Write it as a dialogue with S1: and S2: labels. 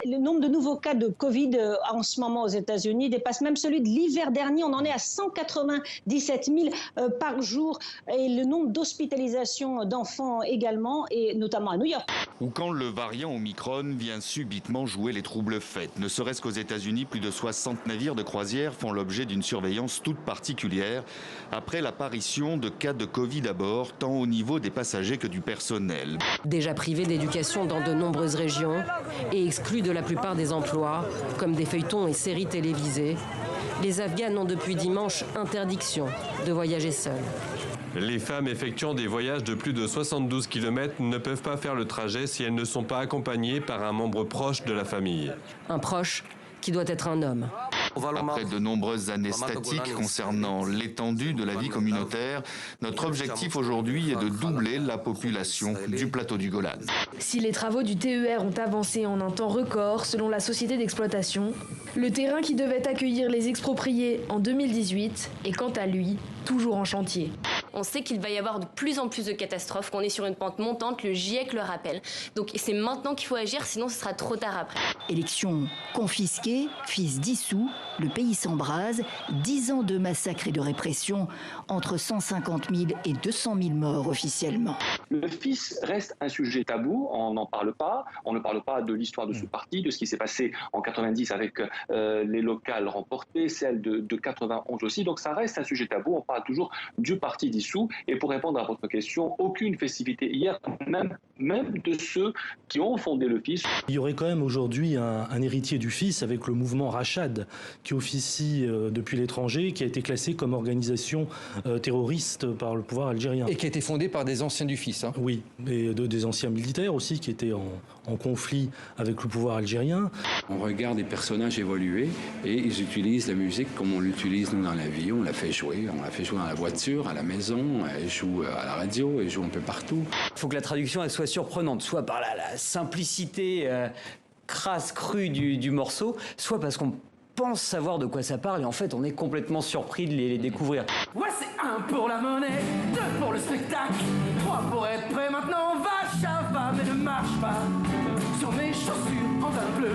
S1: Le nombre de nouveaux cas de Covid en ce moment aux États-Unis dépasse même celui de l'hiver dernier. On en est à 197 000 par jour. Et le nombre d'hospitalisations d'enfants également, et notamment à New York.
S2: Ou quand le variant Omicron vient subitement jouer les troubles faits. Ne serait-ce qu'aux États-Unis, plus de 60 navires de croisière font l'objet d'une surveillance toute particulière après l'apparition de cas de Covid à bord, tant au niveau des passagers que du personnel.
S3: Déjà privés d'éducation dans de nombreuses régions et exclus de la plupart des emplois, comme des feuilletons et séries télévisées, les Afghanes ont depuis dimanche interdiction de voyager seuls.
S4: Les femmes effectuant des voyages de plus de 72 km ne peuvent pas faire le trajet si elles ne sont pas accompagnées par un membre proche de la famille.
S3: Un proche qui doit être un homme.
S2: Après de nombreuses années statiques concernant l'étendue de la vie communautaire, notre objectif aujourd'hui est de doubler la population du plateau du Golan.
S5: Si les travaux du TER ont avancé en un temps record, selon la société d'exploitation, le terrain qui devait accueillir les expropriés en 2018 est quant à lui toujours en chantier.
S6: On sait qu'il va y avoir de plus en plus de catastrophes, qu'on est sur une pente montante, le GIEC le rappelle. Donc c'est maintenant qu'il faut agir, sinon ce sera trop tard après.
S7: Élections confisquées, fils dissous, le pays s'embrase, 10 ans de massacres et de répression, entre 150 000 et 200 000 morts officiellement.
S8: Le FIS reste un sujet tabou, on n'en parle pas, on ne parle pas de l'histoire de ce parti, de ce qui s'est passé en 90 avec les locales remportées, celles de 91 aussi, donc ça reste un sujet tabou, on parle toujours du parti dissous. Et pour répondre à votre question, aucune festivité hier, même de ceux qui ont fondé le FIS.
S9: Il y aurait quand même aujourd'hui un héritier du FIS avec le mouvement Rachad qui officie depuis l'étranger, qui a été classé comme organisation terroriste par le pouvoir algérien.
S10: Et qui a été fondé par des anciens du FIS. Hein.
S9: Oui, et des anciens militaires aussi qui étaient en conflit avec le pouvoir algérien.
S11: On regarde des personnages évoluer et ils utilisent la musique comme on l'utilise nous dans la vie. On la fait jouer dans la voiture, à la maison, elle joue à la radio, elle joue un peu partout.
S12: Il faut que la traduction elle soit surprenante, soit par la simplicité crasse, crue du morceau, soit parce qu'on pense savoir de quoi ça parle et en fait on est complètement surpris de les découvrir.
S13: Ouais, c'est 1 pour la monnaie, 2 pour le spectacle, 3 pour être prêt maintenant, va, ça va, mais ne marche pas sur mes chaussures en vin bleu.